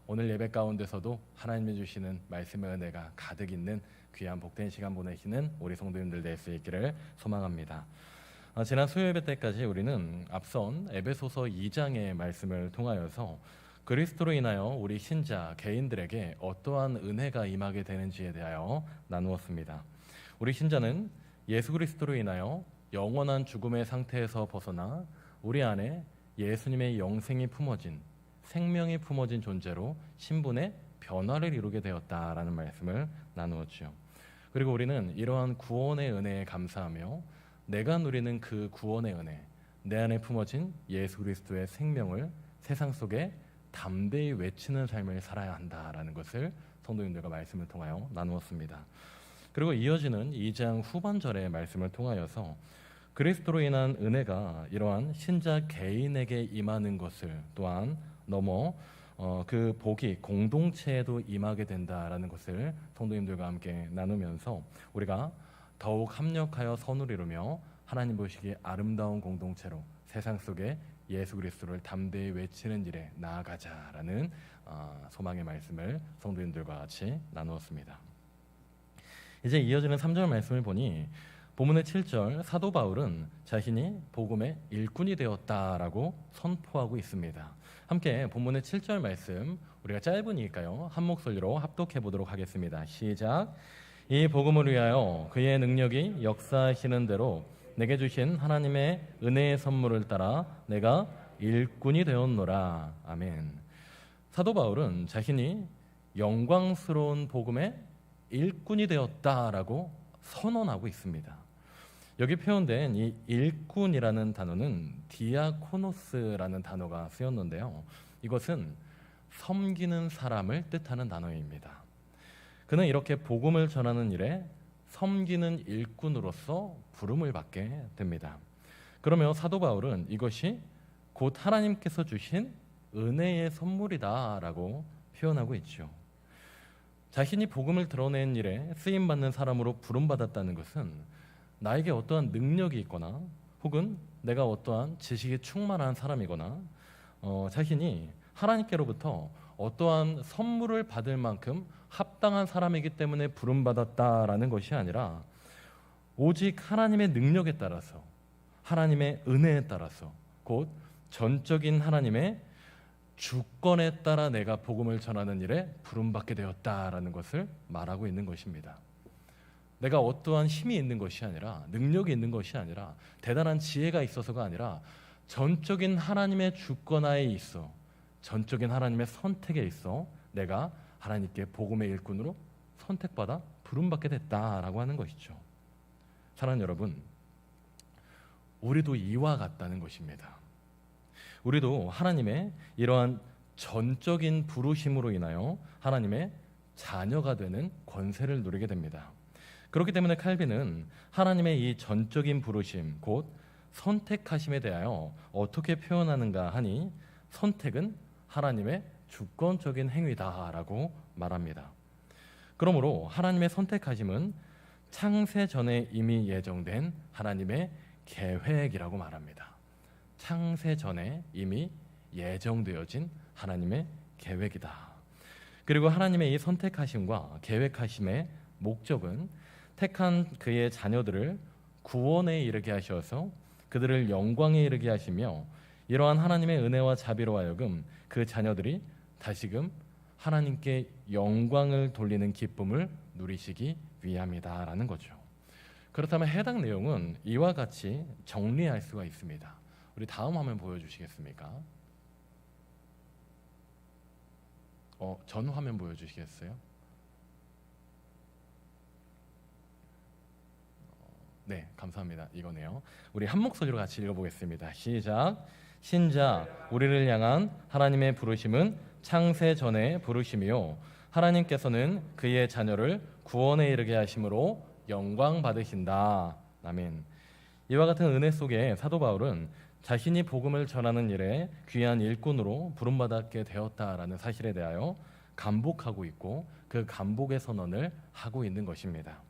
오늘 예배 가운데서도 하나님이 주시는 말씀의 은혜가 가득 있는 귀한 복된 시간 보내시는 우리 성도님들 될 수 있기를 소망합니다. 지난 수요 예배 때까지 우리는 앞선 에베소서 2장의 말씀을 통하여서 그리스도로 인하여 우리 신자 개인들에게 어떠한 은혜가 임하게 되는지에 대하여 나누었습니다. 우리 신자는 예수 그리스도로 인하여 영원한 죽음의 상태에서 벗어나 우리 안에 예수님의 영생이 품어진, 생명이 품어진 존재로 신분의 변화를 이루게 되었다라는 말씀을 나누었죠. 그리고 우리는 이러한 구원의 은혜에 감사하며 내가 누리는 그 구원의 은혜, 내 안에 품어진 예수 그리스도의 생명을 세상 속에 담대히 외치는 삶을 살아야 한다라는 것을 성도님들과 말씀을 통하여 나누었습니다. 그리고 이어지는 2장 후반절의 말씀을 통하여서 그리스도로 인한 은혜가 이러한 신자 개인에게 임하는 것을 또한 넘어 그 복이 공동체에도 임하게 된다라는 것을 성도님들과 함께 나누면서 우리가 더욱 합력하여 선을 이루며 하나님 보시기에 아름다운 공동체로 세상 속에 예수 그리스도를 담대히 외치는 일에 나아가자라는 소망의 말씀을 성도님들과 같이 나누었습니다. 이제 이어지는 3절 말씀을 보니 본문의 7절 사도 바울은 자신이 복음의 일꾼이 되었다라고 선포하고 있습니다. 함께 본문의 7절 말씀 우리가 짧으니까요 한 목소리로 합독해 보도록 하겠습니다. 시작. 이 복음을 위하여 그의 능력이 역사하시는 대로 내게 주신 하나님의 은혜의 선물을 따라 내가 일꾼이 되었노라. 아멘. 사도 바울은 자신이 영광스러운 복음의 일꾼이 되었다라고 선언하고 있습니다. 여기 표현된 이 일꾼이라는 단어는 디아코노스라는 단어가 쓰였는데요. 이것은 섬기는 사람을 뜻하는 단어입니다. 그는 이렇게 복음을 전하는 일에 섬기는 일꾼으로서 부름을 받게 됩니다. 그러며 사도 바울은 이것이 곧 하나님께서 주신 은혜의 선물이다라고 표현하고 있죠. 자신이 복음을 드러낸 일에 쓰임받는 사람으로 부름받았다는 것은 나에게 어떠한 능력이 있거나 혹은 내가 어떠한 지식에 충만한 사람이거나 자신이 하나님께로부터 어떠한 선물을 받을 만큼 합당한 사람이기 때문에 부름받았다라는 것이 아니라 오직 하나님의 능력에 따라서 하나님의 은혜에 따라서 곧 전적인 하나님의 주권에 따라 내가 복음을 전하는 일에 부름받게 되었다라는 것을 말하고 있는 것입니다. 내가 어떠한 힘이 있는 것이 아니라 능력이 있는 것이 아니라 대단한 지혜가 있어서가 아니라 전적인 하나님의 주권하에 있어 전적인 하나님의 선택에 있어 내가 하나님께 복음의 일꾼으로 선택받아 부름받게 됐다라고 하는 것이죠. 사랑하는 여러분, 우리도 이와 같다는 것입니다. 우리도 하나님의 이러한 전적인 부르심으로 인하여 하나님의 자녀가 되는 권세를 누리게 됩니다. 그렇기 때문에 칼빈은 하나님의 이 전적인 부르심, 곧 선택하심에 대하여 어떻게 표현하는가 하니 선택은 하나님의 주권적인 행위다라고 말합니다. 그러므로 하나님의 선택하심은 창세 전에 이미 예정된 하나님의 계획이라고 말합니다. 창세 전에 이미 예정되어진 하나님의 계획이다. 그리고 하나님의 이 선택하심과 계획하심의 목적은 택한 그의 자녀들을 구원에 이르게 하셔서 그들을 영광에 이르게 하시며 이러한 하나님의 은혜와 자비로 하여금 그 자녀들이 다시금 하나님께 영광을 돌리는 기쁨을 누리시기 위함이다라는 거죠. 그렇다면 해당 내용은 이와 같이 정리할 수가 있습니다. 우리 다음 화면 보여주시겠습니까? 전 화면 보여주시겠어요? 네, 감사합니다. 이거네요. 우리 한 목소리로 같이 읽어보겠습니다. 시작. 신자 우리를 향한 하나님의 부르심은 창세 전에 부르심이요 하나님께서는 그의 자녀를 구원에 이르게 하심으로 영광 받으신다. 아멘. 이와 같은 은혜 속에 사도 바울은 자신이 복음을 전하는 일에 귀한 일꾼으로 부름받게 되었다라는 사실에 대하여 감복하고 있고 그 감복의 선언을 하고 있는 것입니다.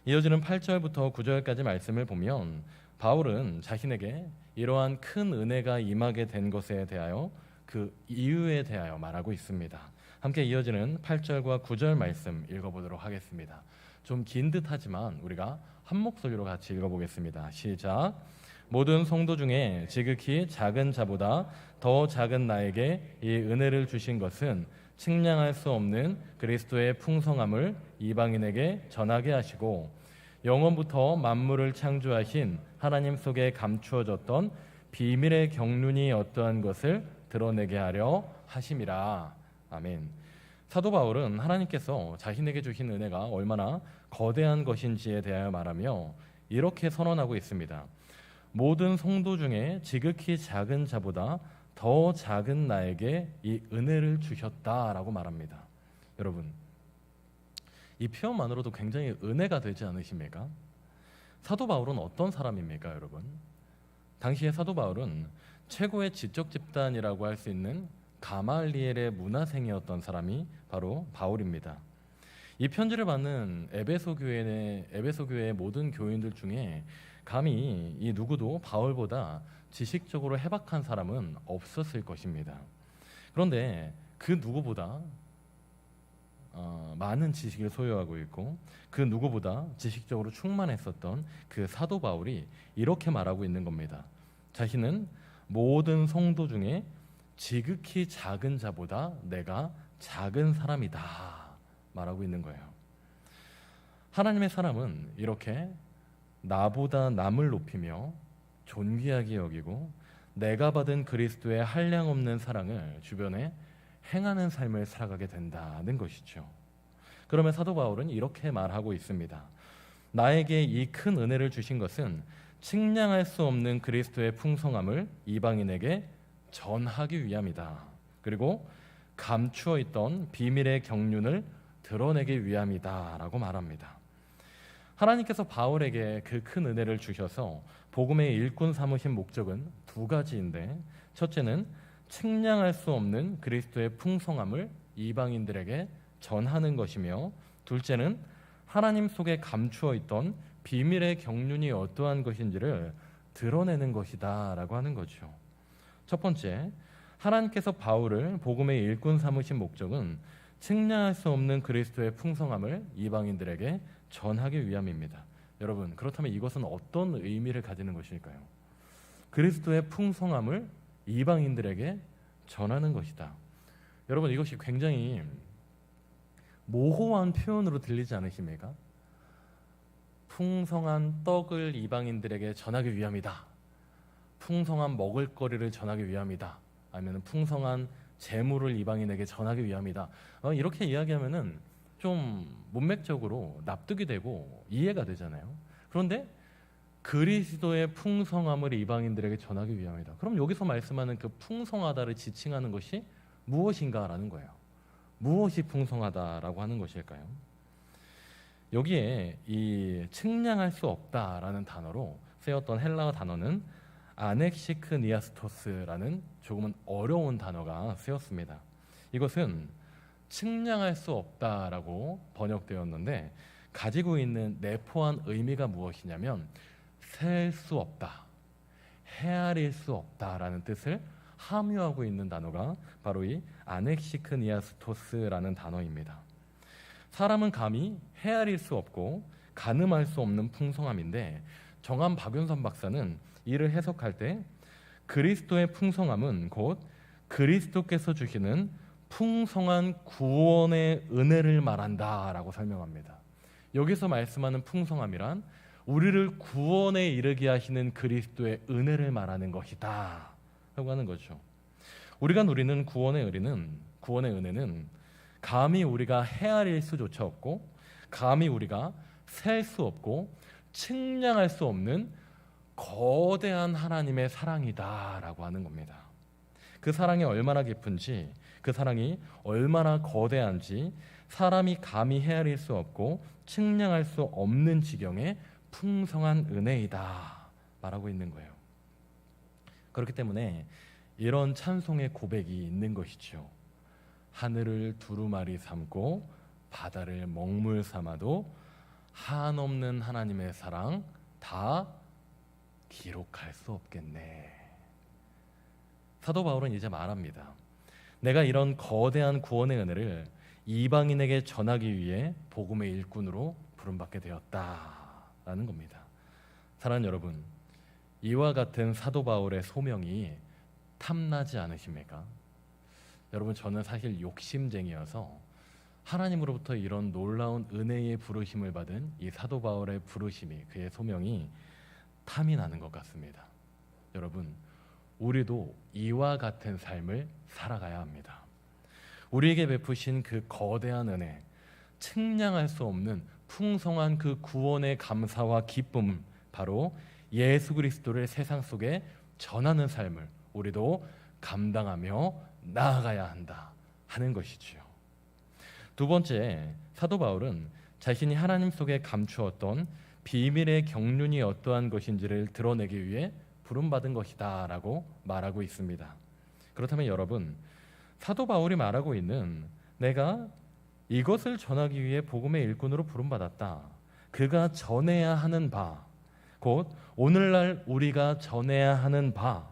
이어지는 8절부터 9절까지 말씀을 보면 바울은 자신에게 이러한 큰 은혜가 임하게 된 것에 대하여 그 이유에 대하여 말하고 있습니다. 함께 이어지는 8절과 9절 말씀 읽어보도록 하겠습니다. 좀 긴 듯하지만 우리가 한 목소리로 같이 읽어보겠습니다. 시작. 모든 성도 중에 지극히 작은 자보다 더 작은 나에게 이 은혜를 주신 것은 측량할 수 없는 그리스도의 풍성함을 이방인에게 전하게 하시고 영원부터 만물을 창조하신 하나님 속에 감추어졌던 비밀의 경륜이 어떠한 것을 드러내게 하려 하심이라. 아멘. 사도 바울은 하나님께서 자신에게 주신 은혜가 얼마나 거대한 것인지에 대하여 말하며 이렇게 선언하고 있습니다. 모든 성도 중에 지극히 작은 자보다 더 작은 나에게 이 은혜를 주셨다라고 말합니다. 여러분, 이 표현만으로도 굉장히 은혜가 되지 않으십니까? 사도 바울은 어떤 사람입니까, 여러분? 당시에 사도 바울은 최고의 지적 집단이라고 할 수 있는 가말리엘의 문화생이었던 사람이 바로 바울입니다. 이 편지를 받는 에베소 교회의 모든 교인들 중에 감히 이 누구도 바울보다 지식적으로 해박한 사람은 없었을 것입니다. 그런데 그 누구보다 많은 지식을 소유하고 있고 그 누구보다 지식적으로 충만했었던 그 사도 바울이 이렇게 말하고 있는 겁니다. 자신은 모든 성도 중에 지극히 작은 자보다 내가 작은 사람이다 말하고 있는 거예요. 하나님의 사람은 이렇게 나보다 남을 높이며 존귀하게 여기고 내가 받은 그리스도의 한량없는 사랑을 주변에 행하는 삶을 살아가게 된다는 것이죠. 그러면 사도 바울은 이렇게 말하고 있습니다. 나에게 이 큰 은혜를 주신 것은 측량할 수 없는 그리스도의 풍성함을 이방인에게 전하기 위함이다. 그리고 감추어 있던 비밀의 경륜을 드러내기 위함이다 라고 말합니다. 하나님께서 바울에게 그 큰 은혜를 주셔서 복음의 일꾼 삼으신 목적은 두 가지인데, 첫째는 측량할 수 없는 그리스도의 풍성함을 이방인들에게 전하는 것이며, 둘째는 하나님 속에 감추어 있던 비밀의 경륜이 어떠한 것인지를 드러내는 것이다 라고 하는 거죠. 첫 번째, 하나님께서 바울을 복음의 일꾼 삼으신 목적은 측량할 수 없는 그리스도의 풍성함을 이방인들에게 전하기 위함입니다. 여러분, 그렇다면 이것은 어떤 의미를 가지는 것일까요? 그리스도의 풍성함을 이방인들에게 전하는 것이다. 여러분, 이것이 굉장히 모호한 표현으로 들리지 않으십니까? 풍성한 떡을 이방인들에게 전하기 위함이다. 풍성한 먹을거리를 전하기 위함이다. 아니면 풍성한 재물을 이방인에게 전하기 위함이다. 이렇게 이야기하면은 좀 문맥적으로 납득이 되고 이해가 되잖아요. 그런데 그리스도의 풍성함을 이방인들에게 전하기 위함이다. 그럼 여기서 말씀하는 그 풍성하다를 지칭하는 것이 무엇인가라는 거예요. 무엇이 풍성하다라고 하는 것일까요? 여기에 이 측량할 수 없다라는 단어로 쓰였던 헬라어 단어는 아넥시크니아스토스라는 조금은 어려운 단어가 쓰였습니다. 이것은 측량할 수 없다라고 번역되었는데 가지고 있는 내포한 의미가 무엇이냐면 셀 수 없다, 헤아릴 수 없다라는 뜻을 함유하고 있는 단어가 바로 이 아넥시크니아스토스라는 단어입니다. 사람은 감히 헤아릴 수 없고 가늠할 수 없는 풍성함인데, 정한 박윤선 박사는 이를 해석할 때 그리스도의 풍성함은 곧 그리스도께서 주시는 풍성한 구원의 은혜를 말한다라고 설명합니다. 여기서 말씀하는 풍성함이란 우리를 구원에 이르게 하시는 그리스도의 은혜를 말하는 것이다 라고 하는 거죠. 우리가 누리는 구원의 은혜는 감히 우리가 헤아릴 수조차 없고, 감히 우리가 셀 수 없고 측량할 수 없는 거대한 하나님의 사랑이다라고 하는 겁니다. 그 사랑이 얼마나 깊은지, 그 사랑이 얼마나 거대한지 사람이 감히 헤아릴 수 없고 측량할 수 없는 지경의 풍성한 은혜이다 말하고 있는 거예요. 그렇기 때문에 이런 찬송의 고백이 있는 것이죠. 하늘을 두루마리 삼고 바다를 먹물 삼아도 한없는 하나님의 사랑 다 기록할 수 없겠네. 사도 바울은 이제 말합니다. 내가 이런 거대한 구원의 은혜를 이방인에게 전하기 위해 복음의 일꾼으로 부름받게 되었다라는 겁니다. 사랑하는 여러분, 이와 같은 사도 바울의 소명이 탐나지 않으십니까? 여러분, 저는 사실 욕심쟁이여서 하나님으로부터 이런 놀라운 은혜의 부르심을 받은 이 사도 바울의 부르심이, 그의 소명이 탐이 나는 것 같습니다. 여러분, 우리도 이와 같은 삶을 살아가야 합니다. 우리에게 베푸신 그 거대한 은혜, 측량할 수 없는 풍성한 그 구원의 감사와 기쁨, 바로 예수 그리스도를 세상 속에 전하는 삶을 우리도 감당하며 나아가야 한다 하는 것이지요. 두 번째, 사도 바울은 자신이 하나님 속에 감추었던 비밀의 경륜이 어떠한 것인지를 드러내기 위해 부름받은 것이다 라고 말하고 있습니다. 그렇다면 여러분, 사도 바울이 말하고 있는 내가 이것을 전하기 위해 복음의 일꾼으로 부름받았다, 그가 전해야 하는 바, 곧 오늘날 우리가 전해야 하는 바,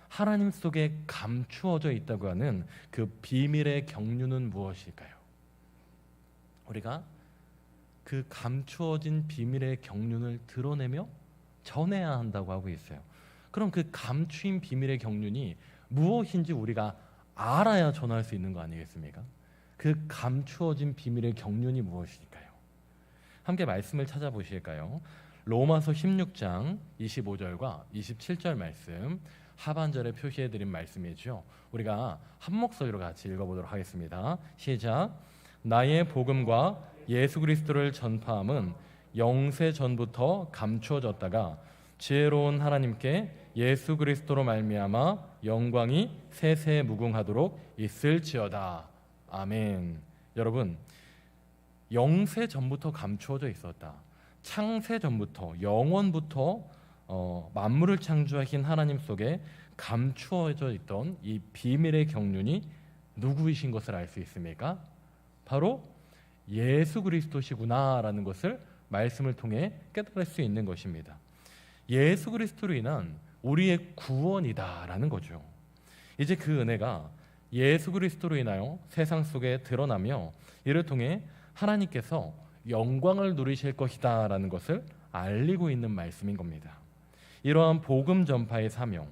하나님 속에 감추어져 있다고 하는 그 비밀의 경륜은 무엇일까요? 우리가 그 감추어진 비밀의 경륜을 드러내며 전해야 한다고 하고 있어요. 그럼 그 감추인 비밀의 경륜이 무엇인지 우리가 알아야 전할 수 있는 거 아니겠습니까? 그 감추어진 비밀의 경륜이 무엇일까요? 함께 말씀을 찾아보실까요? 로마서 16장 25절과 27절 말씀, 하반절에 표시해드린 말씀이죠. 우리가 한 목소리로 같이 읽어보도록 하겠습니다. 시작. 나의 복음과 예수 그리스도를 전파함은 영세 전부터 감추어졌다가 지혜로운 하나님께 예수 그리스도로 말미암아 영광이 세세 무궁하도록 있을지어다. 아멘. 여러분, 영세 전부터 감추어져 있었다. 창세 전부터, 영원부터 만물을 창조하신 하나님 속에 감추어져 있던 이 비밀의 경륜이 누구이신 것을 알 수 있습니까? 바로 예수 그리스도시구나라는 것을 말씀을 통해 깨달을 수 있는 것입니다. 예수 그리스도로 인한 우리의 구원이다라는 거죠. 이제 그 은혜가 예수 그리스도로 인하여 세상 속에 드러나며 이를 통해 하나님께서 영광을 누리실 것이다라는 것을 알리고 있는 말씀인 겁니다. 이러한 복음 전파의 사명,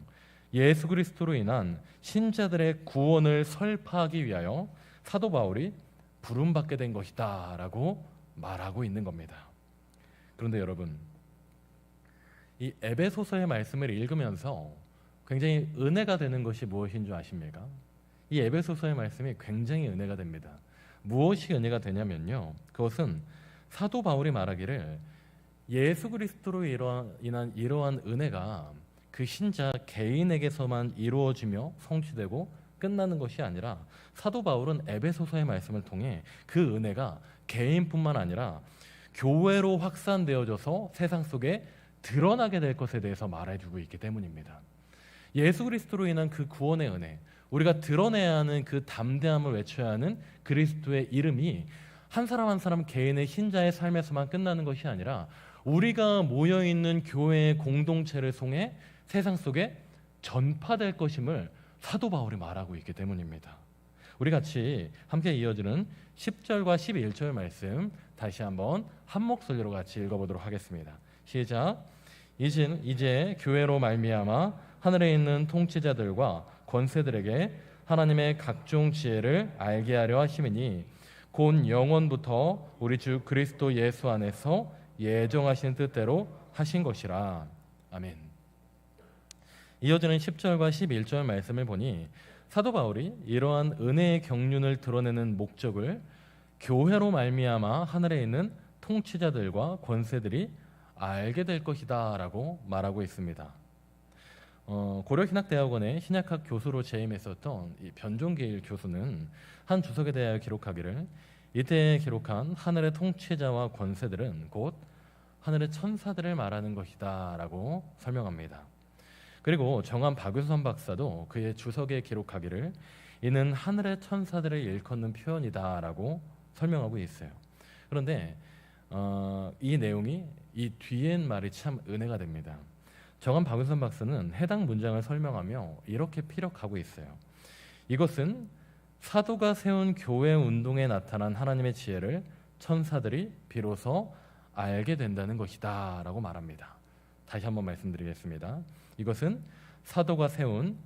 예수 그리스도로 인한 신자들의 구원을 설파하기 위하여 사도 바울이 부름받게 된 것이다 라고 말하고 있는 겁니다. 그런데 여러분, 이 에베소서의 말씀을 읽으면서 굉장히 은혜가 되는 것이 무엇인 줄 아십니까? 이 에베소서의 말씀이 굉장히 은혜가 됩니다. 무엇이 은혜가 되냐면요, 그것은 사도 바울이 말하기를 예수 그리스도로 인한 이러한 은혜가 그 신자 개인에게서만 이루어지며 성취되고 끝나는 것이 아니라 사도 바울은 에베소서의 말씀을 통해 그 은혜가 개인뿐만 아니라 교회로 확산되어져서 세상 속에 드러나게 될 것에 대해서 말해주고 있기 때문입니다. 예수 그리스도로 인한 그 구원의 은혜, 우리가 드러내야 하는 그 담대함을 외쳐야 하는 그리스도의 이름이 한 사람 한 사람 개인의 신자의 삶에서만 끝나는 것이 아니라 우리가 모여있는 교회의 공동체를 통해 세상 속에 전파될 것임을 사도 바울이 말하고 있기 때문입니다. 우리 같이 함께 이어지는 10절과 11절 말씀 다시 한번 한 목소리로 같이 읽어보도록 하겠습니다. 시작. 이제 교회로 말미암아 하늘에 있는 통치자들과 권세들에게 하나님의 각종 지혜를 알게 하려 하심이니 곧 영원부터 우리 주 그리스도 예수 안에서 예정하신 뜻대로 하신 것이라. 아멘. 이어지는 10절과 11절 말씀을 보니 사도 바울이 이러한 은혜의 경륜을 드러내는 목적을 교회로 말미암아 하늘에 있는 통치자들과 권세들이 알게 될 것이다 라고 말하고 있습니다. 고려신학대학원의 신약학 교수로 재임했었던 이 변종길 교수는 한 주석에 대하여 기록하기를 이때 기록한 하늘의 통치자와 권세들은 곧 하늘의 천사들을 말하는 것이다 라고 설명합니다. 그리고 정한 박유선 박사도 그의 주석에 기록하기를 이는 하늘의 천사들을 일컫는 표현이다 라고 설명하고 있어요. 그런데 이 내용이 이 뒤엔 말이 참 은혜가 됩니다. 정한 박은선 박사는 해당 문장을 설명하며 이렇게 피력하고 있어요. 이것은 사도가 세운 교회 운동에 나타난 하나님의 지혜를 천사들이 비로소 알게 된다는 것이다 라고 말합니다. 다시 한번 말씀드리겠습니다. 이것은 사도가 세운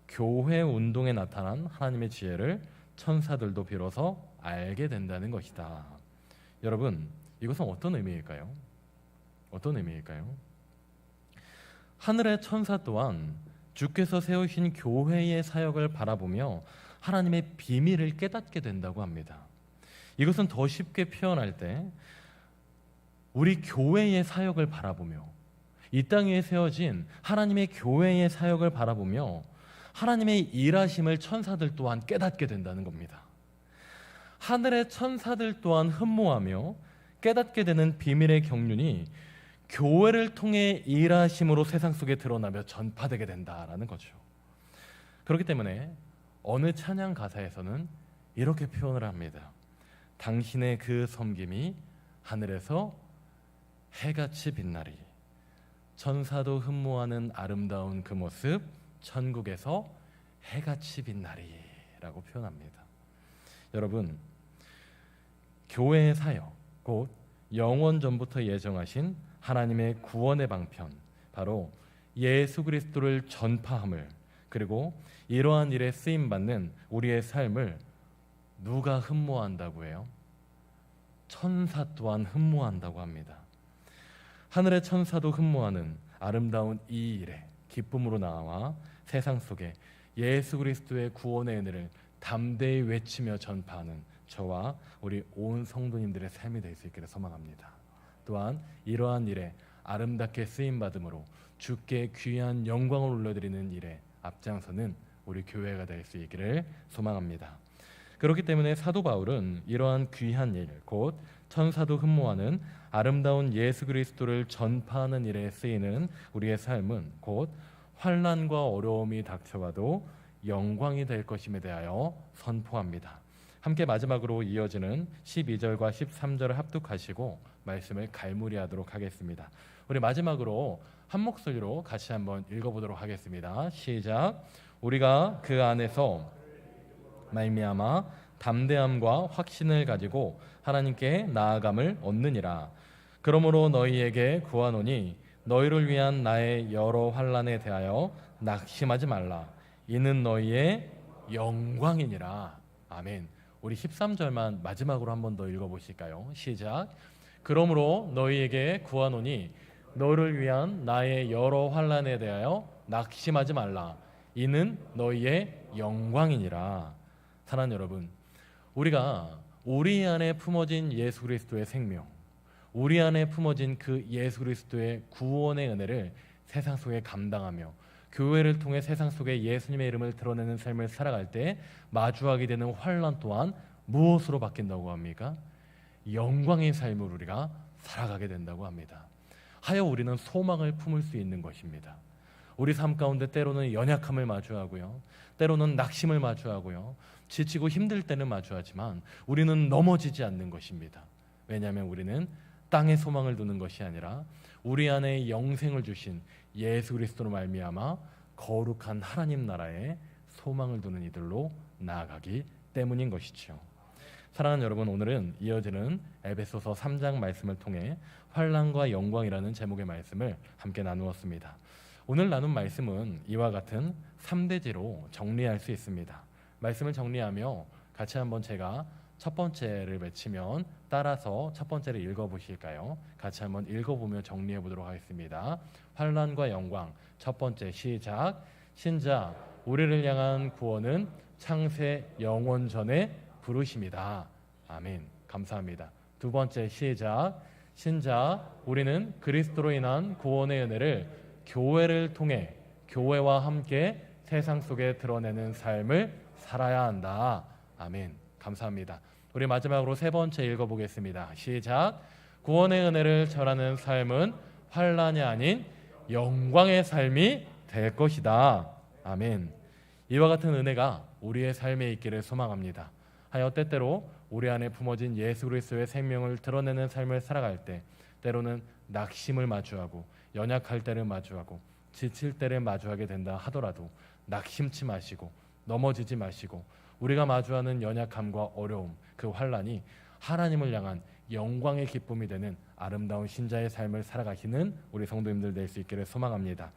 교회 운동에 나타난 하나님의 지혜를 천사들도 비로소 알게 된다는 것이다. 여러분, 이것은 어떤 의미일까요? 어떤 의미일까요? 하늘의 천사 또한 주께서 세우신 교회의 사역을 바라보며 하나님의 비밀을 깨닫게 된다고 합니다. 이것은 더 쉽게 표현할 때 우리 교회의 사역을 바라보며 이 땅 위에 세워진 하나님의 교회의 사역을 바라보며 하나님의 일하심을 천사들 또한 깨닫게 된다는 겁니다. 하늘의 천사들 또한 흠모하며 깨닫게 되는 비밀의 경륜이 교회를 통해 일하심으로 세상 속에 드러나며 전파되게 된다라는 거죠. 그렇기 때문에 어느 찬양 가사에서는 이렇게 표현을 합니다. 당신의 그 섬김이 하늘에서 해같이 빛나리. 천사도 흠모하는 아름다운 그 모습 천국에서 해같이 빛나리 라고 표현합니다. 여러분, 교회의 사역, 곧 영원 전부터 예정하신 하나님의 구원의 방편, 바로 예수 그리스도를 전파함을, 그리고 이러한 일에 쓰임받는 우리의 삶을 누가 흠모한다고 해요? 천사 또한 흠모한다고 합니다. 하늘의 천사도 흠모하는 아름다운 이 일에 기쁨으로 나와 세상 속에 예수 그리스도의 구원의 은혜를 담대히 외치며 전파하는 저와 우리 온 성도님들의 삶이 될 수 있기를 소망합니다. 또한 이러한 일에 아름답게 쓰임받음으로 주께 귀한 영광을 올려드리는 일에 앞장서는 우리 교회가 될 수 있기를 소망합니다. 그렇기 때문에 사도 바울은 이러한 귀한 일, 곧 천사도 흠모하는 아름다운 예수 그리스도를 전파하는 일에 쓰이는 우리의 삶은 곧 환난과 어려움이 닥쳐와도 영광이 될 것임에 대하여 선포합니다. 함께 마지막으로 이어지는 12절과 13절을 합독하시고 말씀을 갈무리하도록 하겠습니다. 우리 마지막으로 한 목소리로 같이 한번 읽어보도록 하겠습니다. 시작. 우리가 그 안에서 말미암아 담대함과 확신을 가지고 하나님께 나아감을 얻느니라. 그러므로 너희에게 구하노니 너희를 위한 나의 여러 환난에 대하여 낙심하지 말라. 이는 너희의 영광이니라. 아멘. 우리 13절만 마지막으로 한 번 더 읽어보실까요? 시작. 그러므로 너희에게 구하노니 너희를 위한 나의 여러 환난에 대하여 낙심하지 말라. 이는 너희의 영광이니라. 사랑하는 여러분, 우리가 우리 안에 품어진 예수 그리스도의 생명, 우리 안에 품어진 그 예수 그리스도의 구원의 은혜를 세상 속에 감당하며 교회를 통해 세상 속에 예수님의 이름을 드러내는 삶을 살아갈 때 마주하게 되는 환난 또한 무엇으로 바뀐다고 합니까? 영광의 삶을 우리가 살아가게 된다고 합니다. 하여 우리는 소망을 품을 수 있는 것입니다. 우리 삶 가운데 때로는 연약함을 마주하고요, 때로는 낙심을 마주하고요, 지치고 힘들 때는 마주하지만 우리는 넘어지지 않는 것입니다. 왜냐하면 우리는 땅에 소망을 두는 것이 아니라 우리 안에 영생을 주신 예수 그리스도로 말미암아 거룩한 하나님 나라에 소망을 두는 이들로 나아가기 때문인 것이죠. 사랑하는 여러분, 오늘은 이어지는 에베소서 3장 말씀을 통해 환난과 영광이라는 제목의 말씀을 함께 나누었습니다. 오늘 나눈 말씀은 이와 같은 3대지로 정리할 수 있습니다. 말씀을 정리하며 같이 한번 제가 첫 번째를 외치면 따라서 첫 번째를 읽어보실까요? 같이 한번 읽어보며 정리해 보도록 하겠습니다. 환난과 영광, 첫 번째 시작. 신자 우리를 향한 구원은 창세 영원 전에 부르심이다. 아멘. 감사합니다. 두 번째 시작. 신자 우리는 그리스도로 인한 구원의 은혜를 교회를 통해 교회와 함께 세상 속에 드러내는 삶을 살아야 한다. 아멘. 감사합니다. 우리 마지막으로 세 번째 읽어보겠습니다. 시작. 구원의 은혜를 전하는 삶은 환난이 아닌 영광의 삶이 될 것이다. 아멘. 이와 같은 은혜가 우리의 삶에 있기를 소망합니다. 하여 때때로 우리 안에 품어진 예수 그리스도의 생명을 드러내는 삶을 살아갈 때 때로는 낙심을 마주하고 연약할 때를 마주하고 지칠 때를 마주하게 된다 하더라도 낙심치 마시고 넘어지지 마시고 우리가 마주하는 연약함과 어려움, 그 환난이 하나님을 향한 영광의 기쁨이 되는 아름다운 신자의 삶을 살아가시는 우리 성도님들 될 수 있기를 소망합니다.